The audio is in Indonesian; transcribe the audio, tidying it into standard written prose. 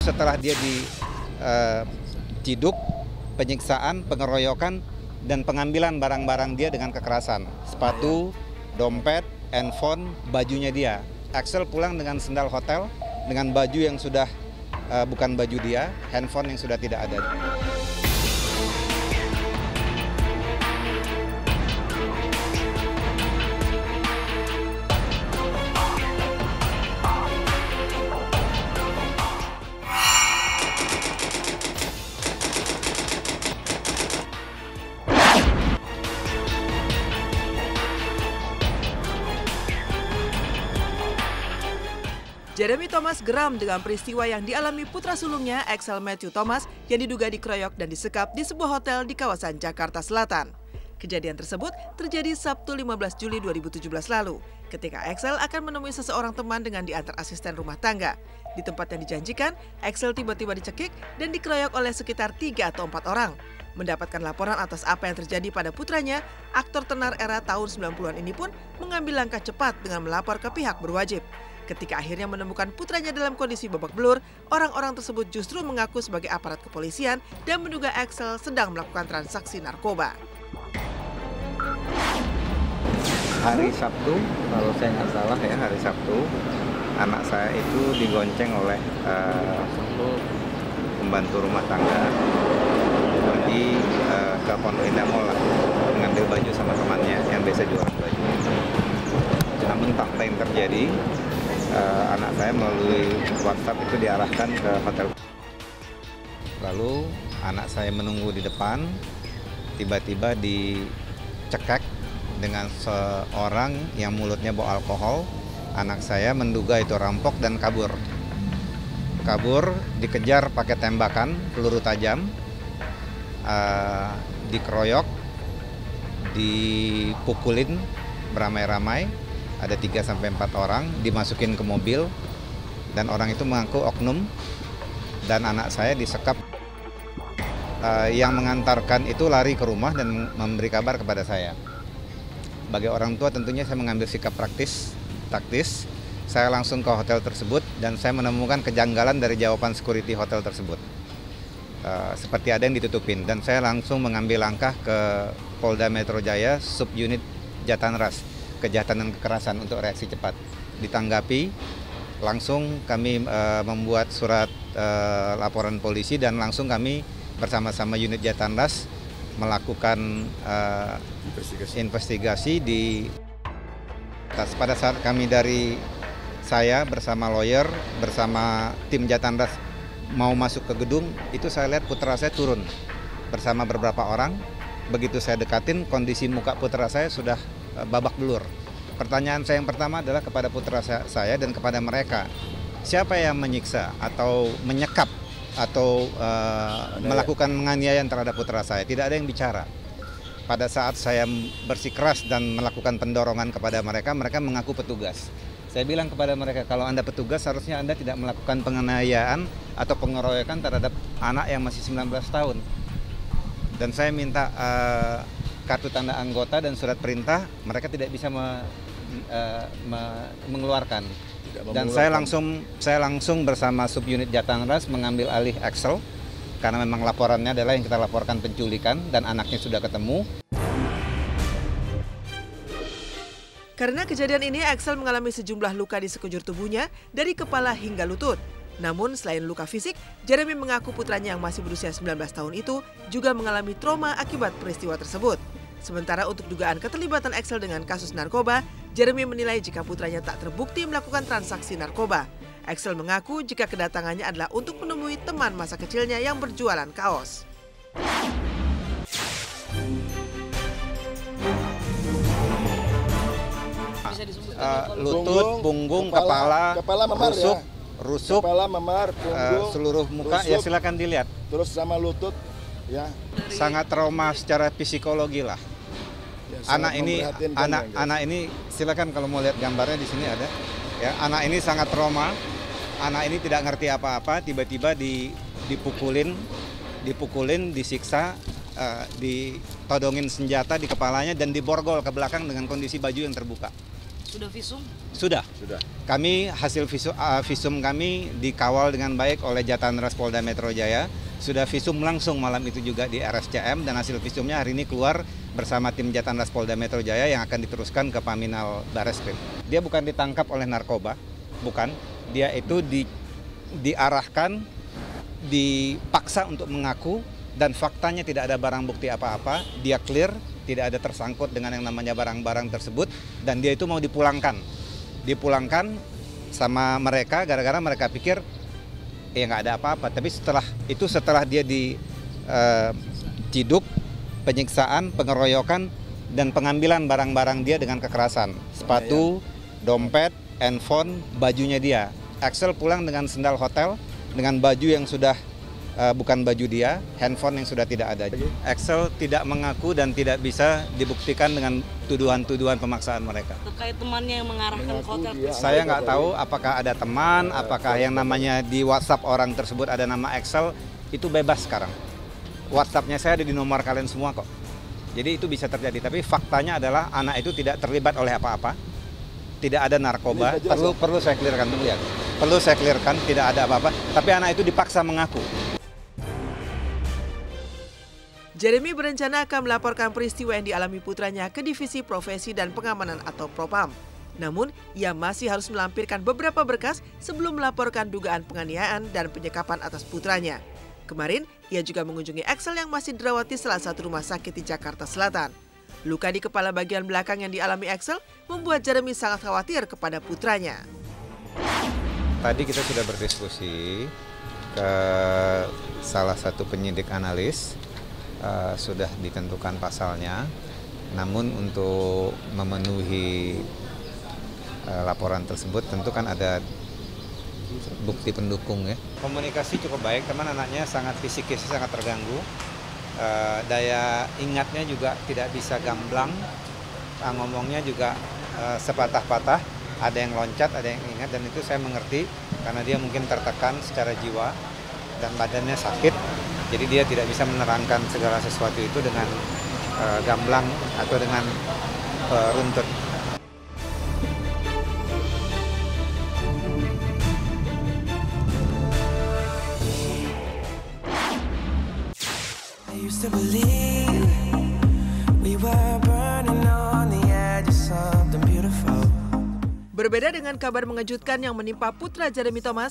Setelah dia diciduk, penyiksaan, pengeroyokan, dan pengambilan barang-barang dia dengan kekerasan. Sepatu, dompet, handphone, bajunya dia. Axel pulang dengan sendal hotel, dengan baju yang sudah bukan baju dia, handphone yang sudah tidak ada. Jeremy Thomas geram dengan peristiwa yang dialami putra sulungnya, Axel Matthew Thomas, yang diduga dikeroyok dan disekap di sebuah hotel di kawasan Jakarta Selatan. Kejadian tersebut terjadi Sabtu 15 Juli 2017 lalu, ketika Axel akan menemui seseorang teman dengan diantar asisten rumah tangga. Di tempat yang dijanjikan, Axel tiba-tiba dicekik dan dikeroyok oleh sekitar 3 atau 4 orang. Mendapatkan laporan atas apa yang terjadi pada putranya, aktor tenar era tahun 90-an ini pun mengambil langkah cepat dengan melapor ke pihak berwajib. Ketika akhirnya menemukan putranya dalam kondisi babak belur, orang-orang tersebut justru mengaku sebagai aparat kepolisian dan menduga Axel sedang melakukan transaksi narkoba. Hari Sabtu, kalau saya nggak salah ya, hari Sabtu, anak saya itu digonceng oleh pembantu rumah tangga pergi ke Pondok Indah Mall mengambil baju sama temannya yang biasa jualan baju. Namun fakta yang terjadi, anak saya melalui WhatsApp itu diarahkan ke hotel. Lalu anak saya menunggu di depan, tiba-tiba dicekek dengan seorang yang mulutnya bau alkohol. Anak saya menduga itu rampok dan kabur. Kabur, dikejar pakai tembakan, peluru tajam, dikeroyok, dipukulin beramai-ramai. Ada 3-4 orang dimasukin ke mobil dan orang itu mengaku oknum dan anak saya disekap. Yang mengantarkan itu lari ke rumah dan memberi kabar kepada saya. Sebagai orang tua tentunya saya mengambil sikap taktis. Saya langsung ke hotel tersebut dan saya menemukan kejanggalan dari jawaban security hotel tersebut. Seperti ada yang ditutupin dan saya langsung mengambil langkah ke Polda Metro Jaya Subunit Jatanras, kejahatan dan kekerasan untuk reaksi cepat. Ditanggapi, langsung kami membuat surat laporan polisi dan langsung kami bersama-sama unit Jatanras melakukan investigasi di atas. Pada saat kami dari saya bersama lawyer, bersama tim Jatanras mau masuk ke gedung, itu saya lihat putra saya turun bersama beberapa orang. Begitu saya dekatin, kondisi muka putra saya sudah babak belur. Pertanyaan saya yang pertama adalah kepada putra saya dan kepada mereka, siapa yang menyiksa atau menyekap atau melakukan penganiayaan terhadap putra saya? Tidak ada yang bicara. Pada saat saya bersikeras dan melakukan pendorongan kepada mereka, mereka mengaku petugas. Saya bilang kepada mereka, kalau Anda petugas harusnya Anda tidak melakukan penganiayaan atau pengeroyokan terhadap anak yang masih 19 tahun. Dan saya minta kartu tanda anggota dan surat perintah, mereka tidak bisa mengeluarkan. Dan saya langsung bersama subunit Jatanras mengambil alih Axel, karena memang laporannya adalah yang kita laporkan penculikan dan anaknya sudah ketemu. Karena kejadian ini, Axel mengalami sejumlah luka di sekujur tubuhnya dari kepala hingga lutut. Namun selain luka fisik, Jeremy mengaku putranya yang masih berusia 19 tahun itu juga mengalami trauma akibat peristiwa tersebut. Sementara untuk dugaan keterlibatan Axel dengan kasus narkoba, Jeremy menilai jika putranya tak terbukti melakukan transaksi narkoba. Axel mengaku jika kedatangannya adalah untuk menemui teman masa kecilnya yang berjualan kaos. Lutut, punggung, kepala memar, rusuk, kepala, memar, punggung, seluruh muka, rusuk, ya silakan dilihat. Terus sama lutut, ya. Sangat trauma secara psikologi lah. Ya, anak ini silakan kalau mau lihat gambarnya di sini ada. Ya, anak ini sangat trauma. Anak ini tidak ngerti apa-apa, tiba-tiba dipukulin, disiksa, ditodongin senjata di kepalanya dan diborgol ke belakang dengan kondisi baju yang terbuka. Sudah visum? Sudah. Sudah. Kami hasil visum kami dikawal dengan baik oleh Jatanras Polda Metro Jaya. Sudah visum langsung malam itu juga di RSCM dan hasil visumnya hari ini keluar bersama tim Jatanras Polda Metro Jaya yang akan diteruskan ke Paminal Barreskrim. Dia bukan ditangkap oleh narkoba, bukan. Dia itu diarahkan, dipaksa untuk mengaku dan faktanya tidak ada barang bukti apa-apa. Dia clear, tidak ada tersangkut dengan yang namanya barang-barang tersebut dan dia itu mau dipulangkan. Dipulangkan sama mereka gara-gara mereka pikir ya nggak ada apa-apa. Tapi setelah dia diciduk, penyiksaan, pengeroyokan dan pengambilan barang-barang dia dengan kekerasan. Sepatu, dompet, handphone, bajunya dia. Axel pulang dengan sendal hotel, dengan baju yang sudah bukan baju dia, handphone yang sudah tidak ada. Axel tidak mengaku dan tidak bisa dibuktikan dengan tuduhan-tuduhan pemaksaan mereka. Terkait temannya yang mengarahkan ke hotel. Saya nggak tahu apakah ada teman, apakah yang namanya di WhatsApp orang tersebut ada nama Axel, itu bebas sekarang. WhatsApp-nya saya ada di nomor kalian semua kok. Jadi itu bisa terjadi, tapi faktanya adalah anak itu tidak terlibat oleh apa-apa. Tidak ada narkoba, perlu saya clearkan dulu ya. Perlu saya clearkan, tidak ada apa-apa, tapi anak itu dipaksa mengaku. Jeremy berencana akan melaporkan peristiwa yang dialami putranya ke Divisi Profesi dan Pengamanan atau Propam. Namun, ia masih harus melampirkan beberapa berkas sebelum melaporkan dugaan penganiayaan dan penyekapan atas putranya. Kemarin, ia juga mengunjungi Axel yang masih dirawat di salah satu rumah sakit di Jakarta Selatan. Luka di kepala bagian belakang yang dialami Axel membuat Jeremy sangat khawatir kepada putranya. Tadi kita sudah berdiskusi ke salah satu penyidik analis. Sudah ditentukan pasalnya, namun untuk memenuhi laporan tersebut tentu kan ada bukti pendukung ya. Komunikasi cukup baik, teman anaknya sangat fisiknya sangat terganggu, daya ingatnya juga tidak bisa gamblang, ngomongnya juga sepatah-patah, ada yang loncat, ada yang ingat dan itu saya mengerti karena dia mungkin tertekan secara jiwa dan badannya sakit. Jadi dia tidak bisa menerangkan segala sesuatu itu dengan gamblang atau dengan runtut. Berbeda dengan kabar mengejutkan yang menimpa putra Jeremy Thomas,